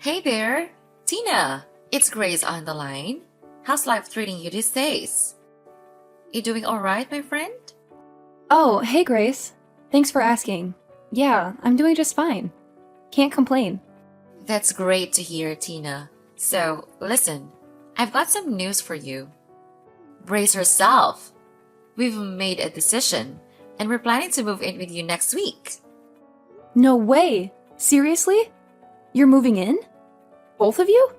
Hey there, Tina. It's Grace on the line. How's life treating you these days? You doing all right, my friend? Oh, hey Grace. Thanks for asking. Yeah, I'm doing just fine. Can't complain. That's great to hear, Tina. So, listen, I've got some news for you. Brace yourself. We've made a decision, and we're planning to move in with you next week. No way! Seriously? You're moving in? Both of you?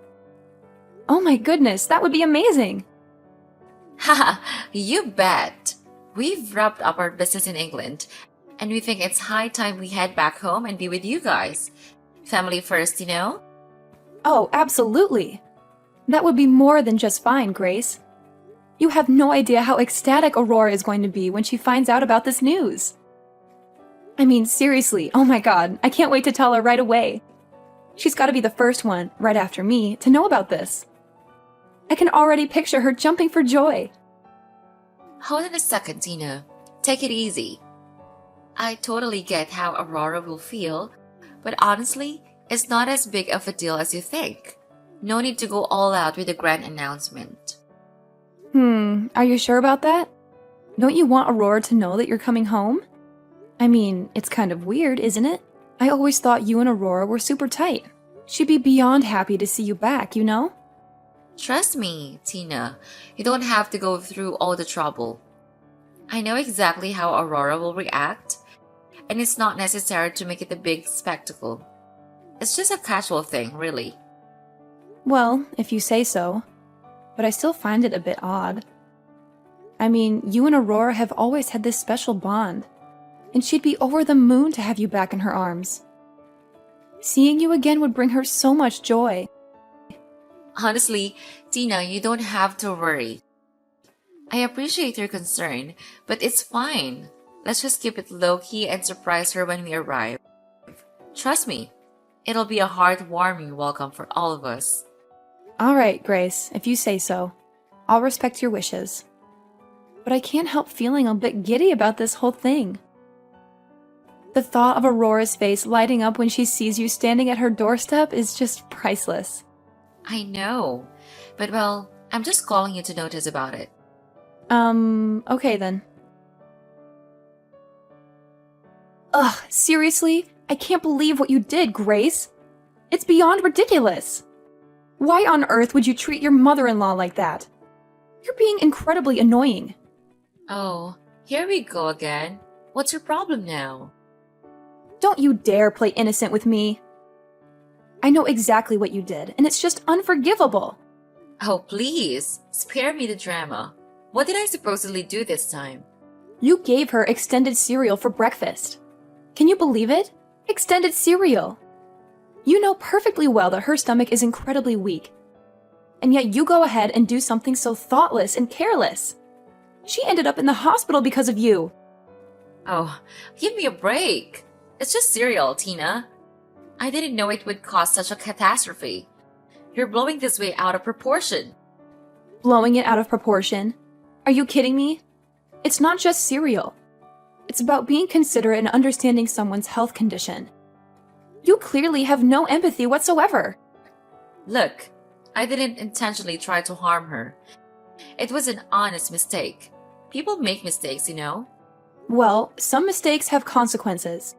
Oh my goodness, that would be amazing! Haha, you bet. We've wrapped up our business in England, and we think it's high time we head back home and be with you guys. Family first, you know? Oh, absolutely! That would be more than just fine, Grace. You have no idea how ecstatic Aurora is going to be when she finds out about this news. I mean, seriously, oh my god, I can't wait to tell her right away. She's got to be the first one, right after me, to know about this. I can already picture her jumping for joy. Hold on a second, Tina. Take it easy. I totally get how Aurora will feel, but honestly, it's not as big of a deal as you think. No need to go all out with a grand announcement. Are you sure about that? Don't you want Aurora to know that you're coming home? I mean, it's kind of weird, isn't it? I always thought you and Aurora were super tight. She'd be beyond happy to see you back, you know? Trust me, Tina. You don't have to go through all the trouble. I know exactly how Aurora will react, and it's not necessary to make it a big spectacle. It's just a casual thing, really. Well, if you say so. But I still find it a bit odd. I mean, you and Aurora have always had this special bond, and she'd be over the moon to have you back in her arms. Seeing you again would bring her so much joy. Honestly, Tina, you don't have to worry. I appreciate your concern, but it's fine. Let's just keep it low-key and surprise her when we arrive. Trust me, it'll be a heartwarming welcome for all of us. Alright, Grace, if you say so. I'll respect your wishes. But I can't help feeling a bit giddy about this whole thing. The thought of Aurora's face lighting up when she sees you standing at her doorstep is just priceless. I know, but well, I'm just calling you to notice about it. Okay then. Ugh, seriously? I can't believe what you did, Grace. It's beyond ridiculous. Why on earth would you treat your mother-in-law like that? You're being incredibly annoying. Oh, here we go again. What's your problem now? Don't you dare play innocent with me. I know exactly what you did, and it's just unforgivable. Oh, please, spare me the drama. What did I supposedly do this time? You gave her extended cereal for breakfast. Can you believe it? Extended cereal. You know perfectly well that her stomach is incredibly weak. And yet you go ahead and do something so thoughtless and careless. She ended up in the hospital because of you. Oh, give me a break. It's just cereal, Tina. I didn't know it would cause such a catastrophe. You're blowing this way out of proportion. Blowing it out of proportion? Are you kidding me? It's not just cereal. It's about being considerate and understanding someone's health condition. You clearly have no empathy whatsoever. Look, I didn't intentionally try to harm her. It was an honest mistake. People make mistakes, you know? Well, some mistakes have consequences.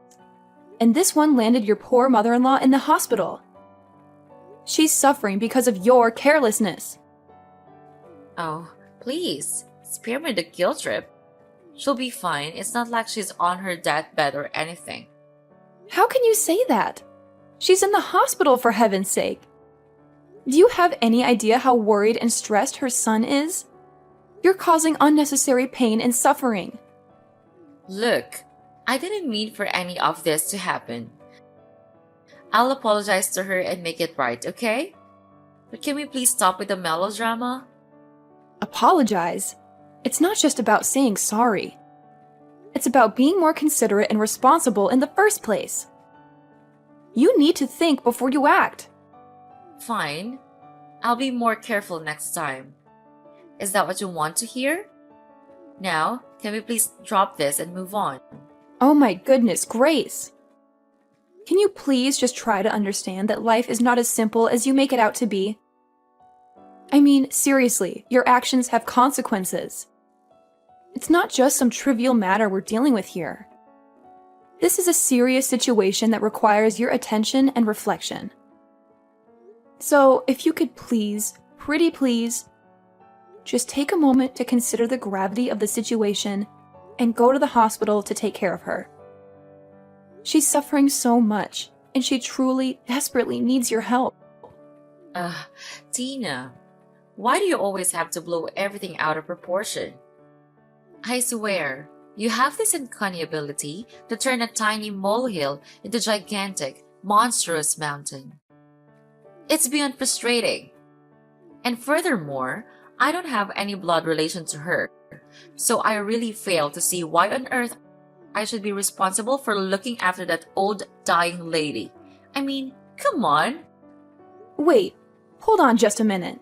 And this one landed your poor mother-in-law in the hospital. She's suffering because of your carelessness. Oh, please, spare me the guilt trip. She'll be fine. It's not like she's on her deathbed or anything. How can you say that? She's in the hospital, for heaven's sake. Do you have any idea how worried and stressed her son is? You're causing unnecessary pain and suffering. Look, I didn't mean for any of this to happen. I'll apologize to her and make it right, okay? But can we please stop with the melodrama? Apologize? It's not just about saying sorry. It's about being more considerate and responsible in the first place. You need to think before you act. Fine. I'll be more careful next time. Is that what you want to hear? Now, can we please drop this and move on? Oh my goodness, Grace. Can you please just try to understand that life is not as simple as you make it out to be? I mean, seriously, your actions have consequences. It's not just some trivial matter we're dealing with here. This is a serious situation that requires your attention and reflection. So, if you could please, pretty please, just take a moment to consider the gravity of the situation and go to the hospital to take care of her. She's suffering so much, and she truly, desperately needs your help. Tina, why do you always have to blow everything out of proportion? I swear, you have this uncanny ability to turn a tiny molehill into a gigantic, monstrous mountain. It's beyond frustrating. And furthermore, I don't have any blood relation to her, so I really fail to see why on earth I should be responsible for looking after that old dying lady. I mean, come on. Wait, hold on just a minute.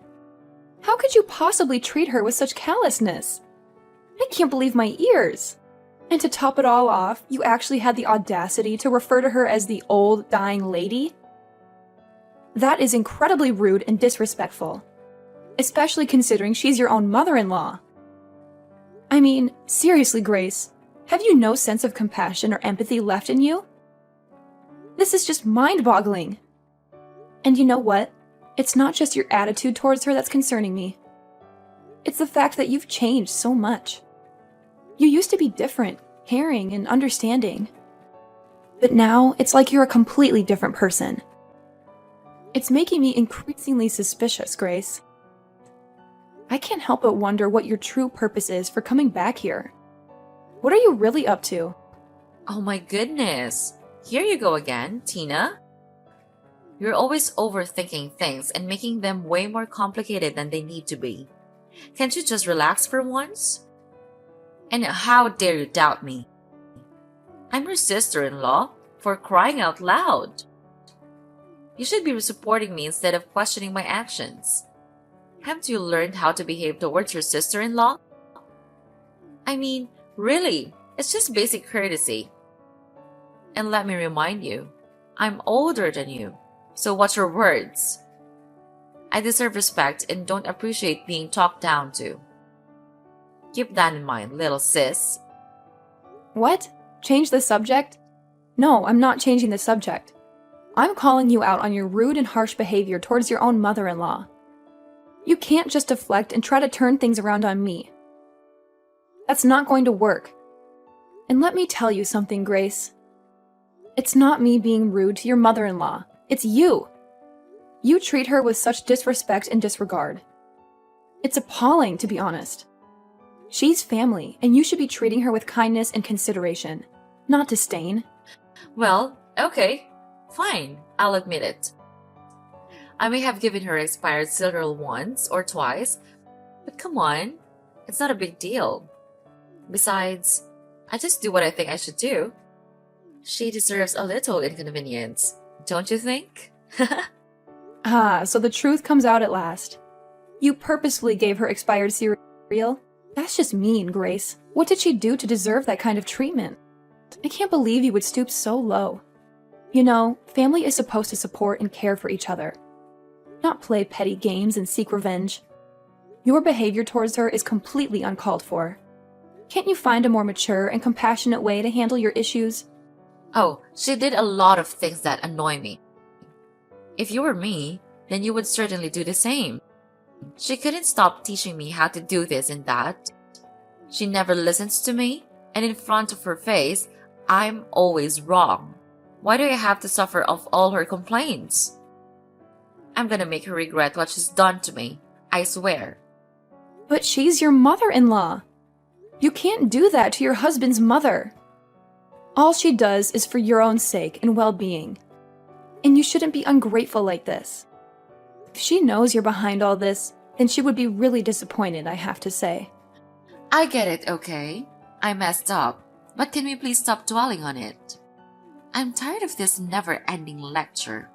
How could you possibly treat her with such callousness? I can't believe my ears. And to top it all off, you actually had the audacity to refer to her as the old dying lady? That is incredibly rude and disrespectful, especially considering she's your own mother-in-law. I mean, seriously, Grace, have you no sense of compassion or empathy left in you? This is just mind-boggling. And you know what? It's not just your attitude towards her that's concerning me. It's the fact that you've changed so much. You used to be different, caring, and understanding. But now, it's like you're a completely different person. It's making me increasingly suspicious, Grace. I can't help but wonder what your true purpose is for coming back here. What are you really up to? Oh my goodness. Here you go again, Tina. You're always overthinking things and making them way more complicated than they need to be. Can't you just relax for once? And how dare you doubt me? I'm your sister-in-law, for crying out loud. You should be supporting me instead of questioning my actions. Haven't you learned how to behave towards your sister-in-law? I mean, really, it's just basic courtesy. And let me remind you, I'm older than you, so watch your words. I deserve respect and don't appreciate being talked down to. Keep that in mind, little sis. What? Change the subject? No, I'm not changing the subject. I'm calling you out on your rude and harsh behavior towards your own mother-in-law. You can't just deflect and try to turn things around on me. That's not going to work. And let me tell you something, Grace. It's not me being rude to your mother-in-law. It's you. You treat her with such disrespect and disregard. It's appalling, to be honest. She's family, and you should be treating her with kindness and consideration, not disdain. Well, okay. Fine, I'll admit it. I may have given her expired cereal once or twice, but come on, it's not a big deal. Besides, I just do what I think I should do. She deserves a little inconvenience, don't you think? So the truth comes out at last. You purposefully gave her expired cereal? That's just mean, Grace. What did she do to deserve that kind of treatment? I can't believe you would stoop so low. You know, family is supposed to support and care for each other, not play petty games and seek revenge. Your behavior towards her is completely uncalled for. Can't you find a more mature and compassionate way to handle your issues? Oh, she did a lot of things that annoy me. If you were me, then you would certainly do the same. She couldn't stop teaching me how to do this and that. She never listens to me, and in front of her face, I'm always wrong. Why do I have to suffer of all her complaints? I'm gonna make her regret what she's done to me, I swear. But she's your mother-in-law. You can't do that to your husband's mother. All she does is for your own sake and well-being. And you shouldn't be ungrateful like this. If she knows you're behind all this, then she would be really disappointed, I have to say. I get it, okay? I messed up, but can we please stop dwelling on it? I'm tired of this never-ending lecture.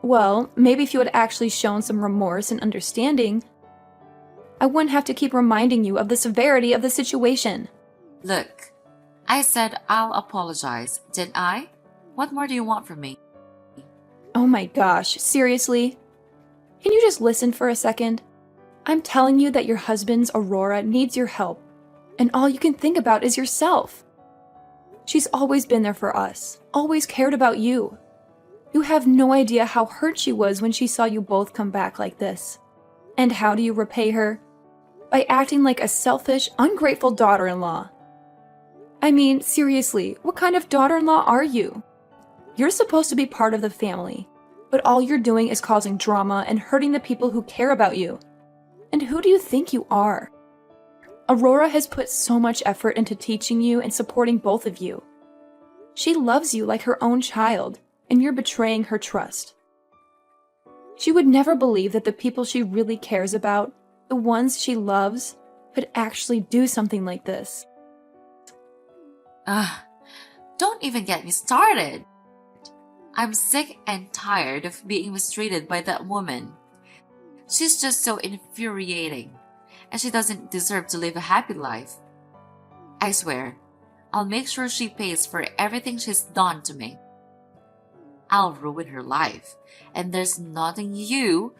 Well, maybe if you had actually shown some remorse and understanding, I wouldn't have to keep reminding you of the severity of the situation. Look, I said I'll apologize, didn't I? What more do you want from me? Oh my gosh, seriously? Can you just listen for a second? I'm telling you that your husband's Aurora needs your help, and all you can think about is yourself. She's always been there for us, always cared about you. You have no idea how hurt she was when she saw you both come back like this. And how do you repay her? By acting like a selfish, ungrateful daughter-in-law. I mean, seriously, what kind of daughter-in-law are you? You're supposed to be part of the family, but all you're doing is causing drama and hurting the people who care about you. And who do you think you are? Aurora has put so much effort into teaching you and supporting both of you. She loves you like her own child, and you're betraying her trust. She would never believe that the people she really cares about, the ones she loves, could actually do something like this. Don't even get me started. I'm sick and tired of being mistreated by that woman. She's just so infuriating, and she doesn't deserve to live a happy life. I swear, I'll make sure she pays for everything she's done to me. I'll ruin her life, and there's nothing you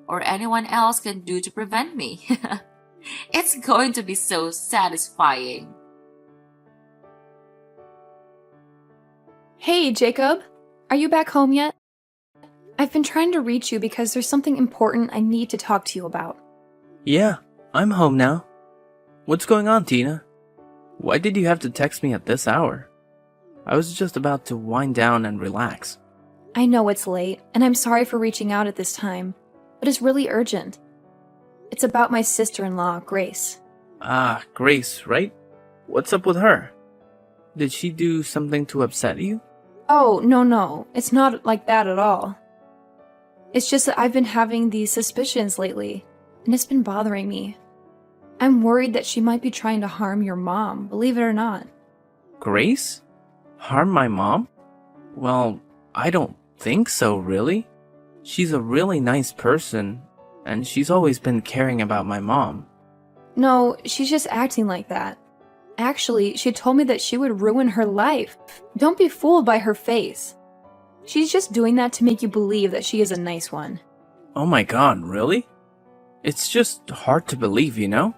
or anyone else can do to prevent me. It's going to be so satisfying. Hey, Jacob, are you back home yet? I've been trying to reach you because there's something important I need to talk to you about. Yeah, I'm home now. What's going on, Tina? Why did you have to text me at this hour? I was just about to wind down and relax. I know it's late, and I'm sorry for reaching out at this time, but it's really urgent. It's about my sister-in-law, Grace. Ah, Grace, right? What's up with her? Did she do something to upset you? Oh, no, it's not like that at all. It's just that I've been having these suspicions lately, and it's been bothering me. I'm worried that she might be trying to harm your mom, believe it or not. Grace? Harm my mom? Well, I don't think so, really. She's a really nice person, and she's always been caring about my mom. No, she's just acting like that. Actually, she told me that she would ruin her life. Don't be fooled by her face. She's just doing that to make you believe that she is a nice one. Oh my god, really? It's just hard to believe, you know?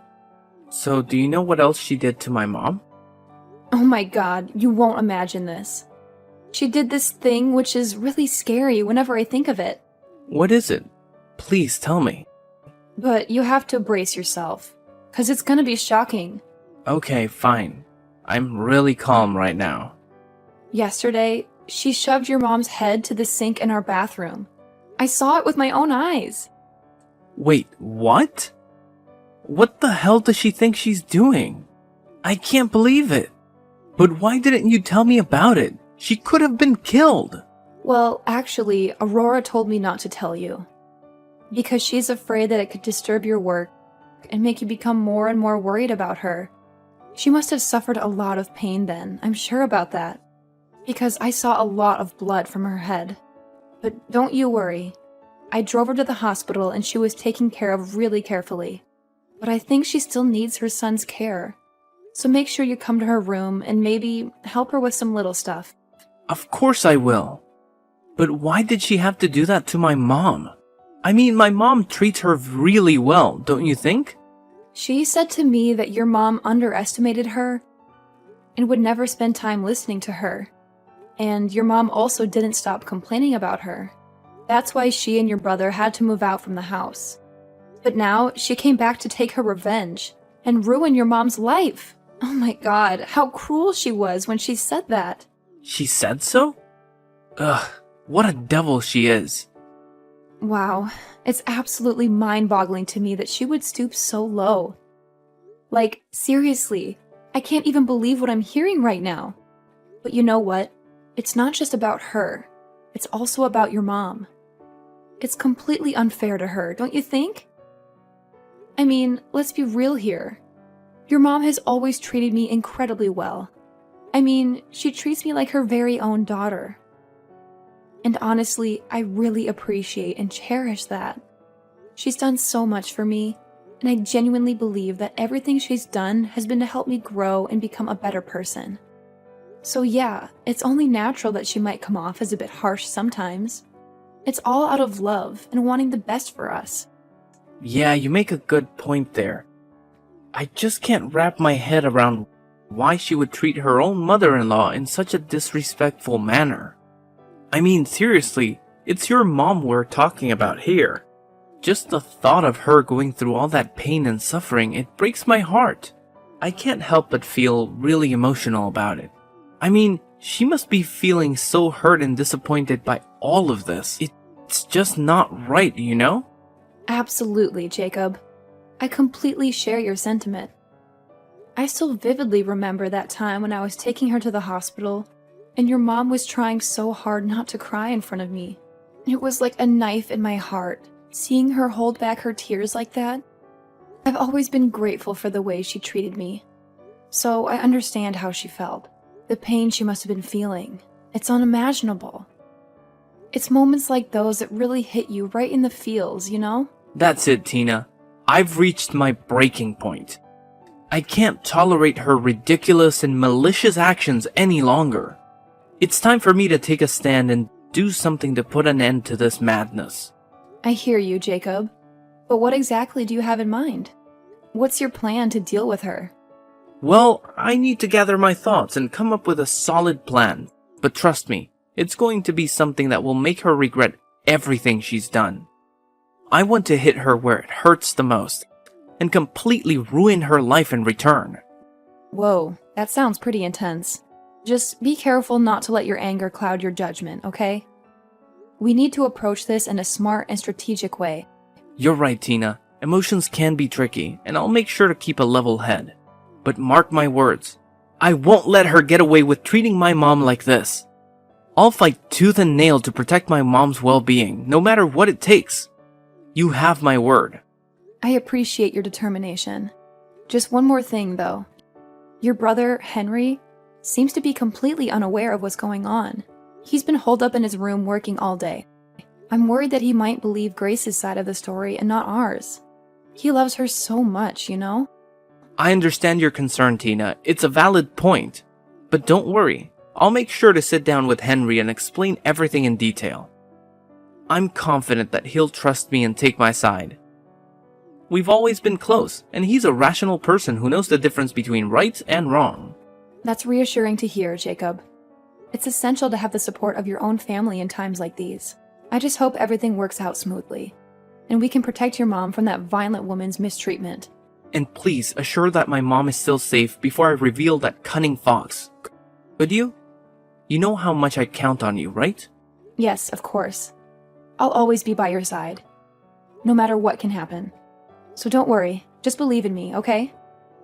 So, do you know what else she did to my mom? Oh my god, you won't imagine this. She did this thing which is really scary whenever I think of it. What is it? Please tell me. But you have to brace yourself, 'cause it's gonna be shocking. Okay, fine. I'm really calm right now. Yesterday, she shoved your mom's head to the sink in our bathroom. I saw it with my own eyes. Wait, what? What the hell does she think she's doing? I can't believe it. But why didn't you tell me about it? She could have been killed. Well, actually, Aurora told me not to tell you. Because she's afraid that it could disturb your work and make you become more and more worried about her. She must have suffered a lot of pain then, I'm sure about that. Because I saw a lot of blood from her head. But don't you worry. I drove her to the hospital and she was taken care of really carefully. But I think she still needs her son's care. So make sure you come to her room and maybe help her with some little stuff. Of course I will. But why did she have to do that to my mom? I mean, my mom treats her really well, don't you think? She said to me that your mom underestimated her and would never spend time listening to her. And your mom also didn't stop complaining about her. That's why she and your brother had to move out from the house. But now she came back to take her revenge and ruin your mom's life. Oh my god, how cruel she was when she said that. She said so? Ugh, what a devil she is. Wow, it's absolutely mind-boggling to me that she would stoop so low. Like, seriously, I can't even believe what I'm hearing right now. But you know what? It's not just about her. It's also about your mom. It's completely unfair to her, don't you think? I mean, let's be real here. Your mom has always treated me incredibly well. I mean, she treats me like her very own daughter. And honestly, I really appreciate and cherish that. She's done so much for me, and I genuinely believe that everything she's done has been to help me grow and become a better person. So yeah, it's only natural that she might come off as a bit harsh sometimes. It's all out of love and wanting the best for us. Yeah, you make a good point there. I just can't wrap my head around why she would treat her own mother-in-law in such a disrespectful manner. I mean, seriously, it's your mom we're talking about here. Just the thought of her going through all that pain and suffering, it breaks my heart. I can't help but feel really emotional about it. I mean, she must be feeling so hurt and disappointed by all of this. It's just not right, you know? Absolutely, Jacob. I completely share your sentiment. I still vividly remember that time when I was taking her to the hospital, and your mom was trying so hard not to cry in front of me. It was like a knife in my heart, seeing her hold back her tears like that. I've always been grateful for the way she treated me. So I understand how she felt. The pain she must have been feeling. It's unimaginable. It's moments like those that really hit you right in the feels, you know? That's it, Tina. I've reached my breaking point. I can't tolerate her ridiculous and malicious actions any longer. It's time for me to take a stand and do something to put an end to this madness. I hear you, Jacob. But what exactly do you have in mind? What's your plan to deal with her? Well, I need to gather my thoughts and come up with a solid plan. But trust me, it's going to be something that will make her regret everything she's done. I want to hit her where it hurts the most, and completely ruin her life in return. Whoa, that sounds pretty intense. Just be careful not to let your anger cloud your judgment, okay? We need to approach this in a smart and strategic way. You're right, Tina. Emotions can be tricky, and I'll make sure to keep a level head. But mark my words, I won't let her get away with treating my mom like this. I'll fight tooth and nail to protect my mom's well-being, no matter what it takes. You have my word. I appreciate your determination. Just one more thing, though. Your brother, Henry, seems to be completely unaware of what's going on. He's been holed up in his room working all day. I'm worried that he might believe Grace's side of the story and not ours. He loves her so much, you know? I understand your concern, Tina. It's a valid point. But don't worry. I'll make sure to sit down with Henry and explain everything in detail. I'm confident that he'll trust me and take my side. We've always been close, and he's a rational person who knows the difference between right and wrong. That's reassuring to hear, Jacob. It's essential to have the support of your own family in times like these. I just hope everything works out smoothly, and we can protect your mom from that violent woman's mistreatment. And please assure that my mom is still safe before I reveal that cunning fox. Could you? You know how much I count on you, right? Yes, of course. I'll always be by your side, no matter what can happen. So don't worry, just believe in me, okay?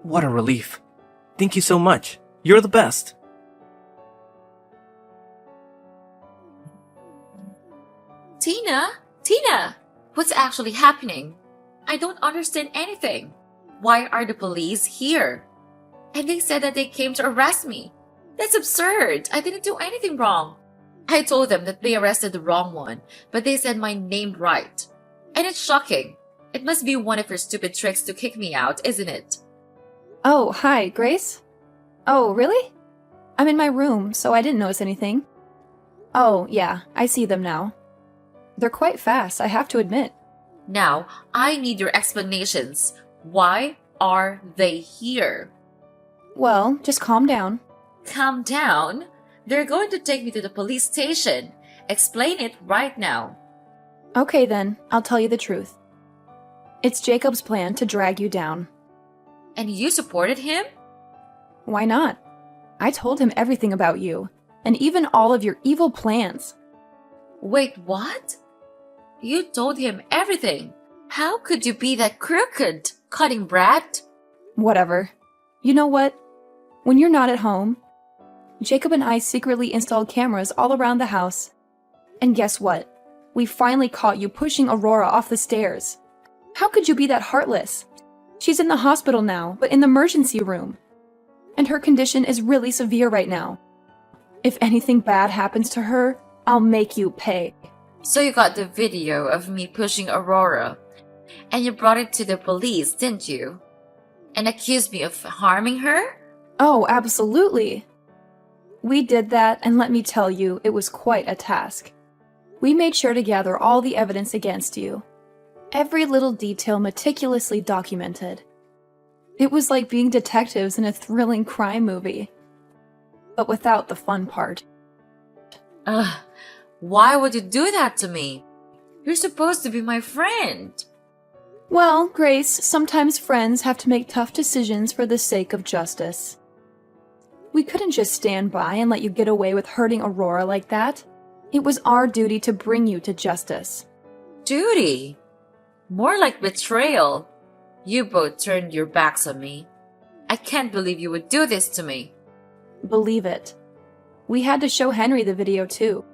What a relief. Thank you so much. You're the best. Tina, what's actually happening? I don't understand anything. Why are the police here? And they said that they came to arrest me. That's absurd. I didn't do anything wrong. I told them that they arrested the wrong one, but they said my name right. And it's shocking. It must be one of your stupid tricks to kick me out, isn't it? Oh, hi, Grace? Oh, really? I'm in my room, so I didn't notice anything. Oh, yeah, I see them now. They're quite fast, I have to admit. Now, I need your explanations. Why are they here? Well, just calm down. Calm down. They're going to take me to the police station. Explain it right now. Okay then, I'll tell you the truth. It's Jacob's plan to drag you down. And you supported him? Why not? I told him everything about you, and even all of your evil plans. Wait, what? You told him everything. How could you be that crooked, cutting brat? Whatever. You know what? When you're not at home, Jacob and I secretly installed cameras all around the house. And guess what? We finally caught you pushing Aurora off the stairs. How could you be that heartless? She's in the hospital now, but in the emergency room. And her condition is really severe right now. If anything bad happens to her, I'll make you pay. So you got the video of me pushing Aurora, and you brought it to the police, didn't you? And accused me of harming her? Oh, absolutely. We did that, and let me tell you, it was quite a task. We made sure to gather all the evidence against you. Every little detail meticulously documented. It was like being detectives in a thrilling crime movie. But without the fun part. Ugh, why would you do that to me? You're supposed to be my friend. Well, Grace, sometimes friends have to make tough decisions for the sake of justice. We couldn't just stand by and let you get away with hurting Aurora like that. It was our duty to bring you to justice. Duty? More like betrayal. You both turned your backs on me. I can't believe you would do this to me. Believe it. We had to show Henry the video too.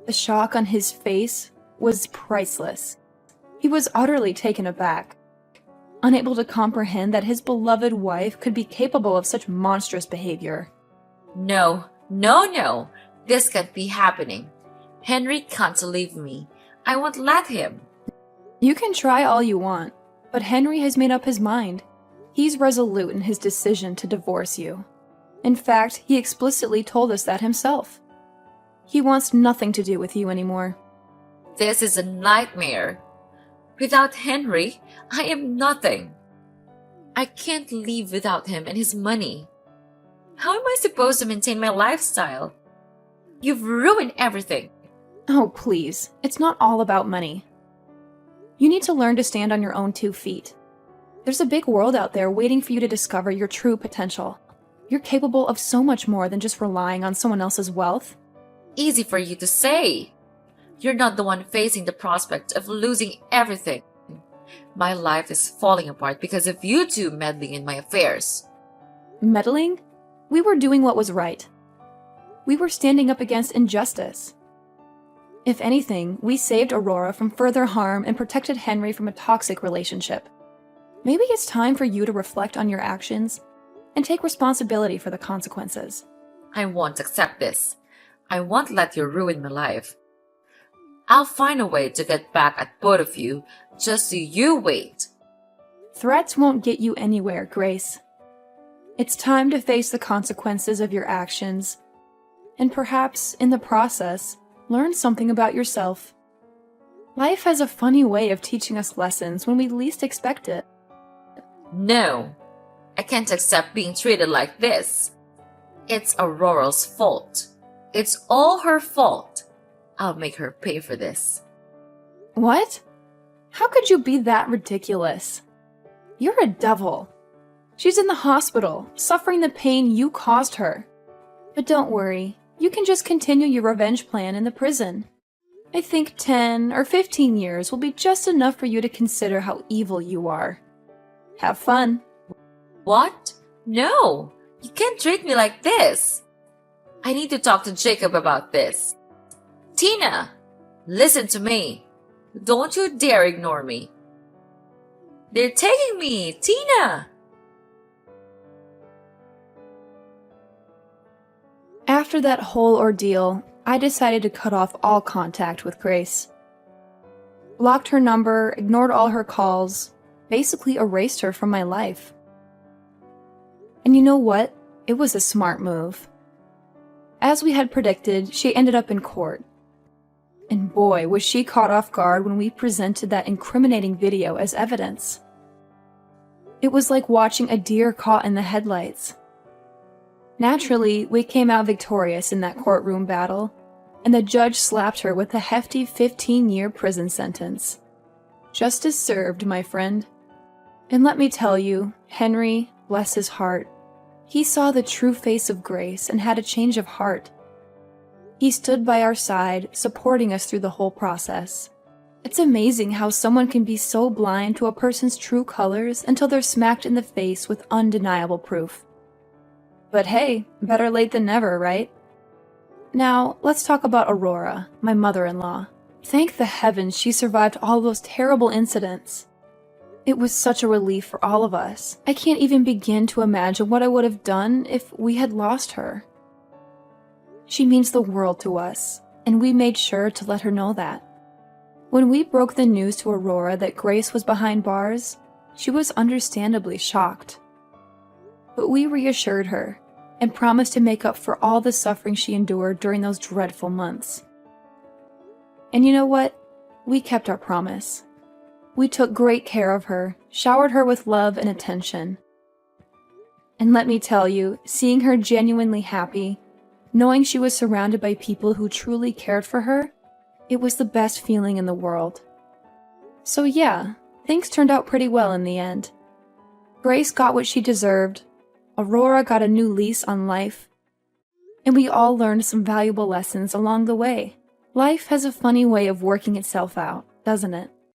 The shock on his face was priceless. He was utterly taken aback, unable to comprehend that his beloved wife could be capable of such monstrous behavior. No, no, no. This can't be happening. Henry can't leave me. I won't let him. You can try all you want, but Henry has made up his mind. He's resolute in his decision to divorce you. In fact, he explicitly told us that himself. He wants nothing to do with you anymore. This is a nightmare. Without Henry, I am nothing. I can't live without him and his money. How am I supposed to maintain my lifestyle? You've ruined everything. Oh, please. It's not all about money. You need to learn to stand on your own 2 feet. There's a big world out there waiting for you to discover your true potential. You're capable of so much more than just relying on someone else's wealth. Easy for you to say. You're not the one facing the prospect of losing everything. My life is falling apart because of you two meddling in my affairs. Meddling? We were doing what was right. We were standing up against injustice. If anything, we saved Aurora from further harm and protected Henry from a toxic relationship. Maybe it's time for you to reflect on your actions and take responsibility for the consequences. I won't accept this. I won't let you ruin my life. I'll find a way to get back at both of you, just so you wait. Threats won't get you anywhere, Grace. It's time to face the consequences of your actions, and perhaps, in the process, learn something about yourself. Life has a funny way of teaching us lessons when we least expect it. No, I can't accept being treated like this. It's Aurora's fault. It's all her fault. I'll make her pay for this. What? How could you be that ridiculous? You're a devil. She's in the hospital, suffering the pain you caused her. But don't worry, you can just continue your revenge plan in the prison. I think 10 or 15 years will be just enough for you to consider how evil you are. Have fun. What? No, you can't treat me like this. I need to talk to Jacob about this. Tina, listen to me. Don't you dare ignore me. They're taking me, Tina! After that whole ordeal, I decided to cut off all contact with Grace. Blocked her number, ignored all her calls, basically erased her from my life. And you know what? It was a smart move. As we had predicted, she ended up in court. And boy, was she caught off guard when we presented that incriminating video as evidence. It was like watching a deer caught in the headlights. Naturally, we came out victorious in that courtroom battle, and the judge slapped her with a hefty 15-year prison sentence. Justice served, my friend. And let me tell you, Henry, bless his heart, he saw the true face of Grace and had a change of heart. He stood by our side, supporting us through the whole process. It's amazing how someone can be so blind to a person's true colors until they're smacked in the face with undeniable proof. But hey, better late than never, right? Now, let's talk about Aurora, my mother-in-law. Thank the heavens she survived all those terrible incidents. It was such a relief for all of us. I can't even begin to imagine what I would have done if we had lost her. She means the world to us, and we made sure to let her know that. When we broke the news to Aurora that Grace was behind bars, she was understandably shocked. But we reassured her, and promised to make up for all the suffering she endured during those dreadful months. And you know what? We kept our promise. We took great care of her, showered her with love and attention. And let me tell you, seeing her genuinely happy, knowing she was surrounded by people who truly cared for her, it was the best feeling in the world. So yeah, things turned out pretty well in the end. Grace got what she deserved, Aurora got a new lease on life, and we all learned some valuable lessons along the way. Life has a funny way of working itself out, doesn't it?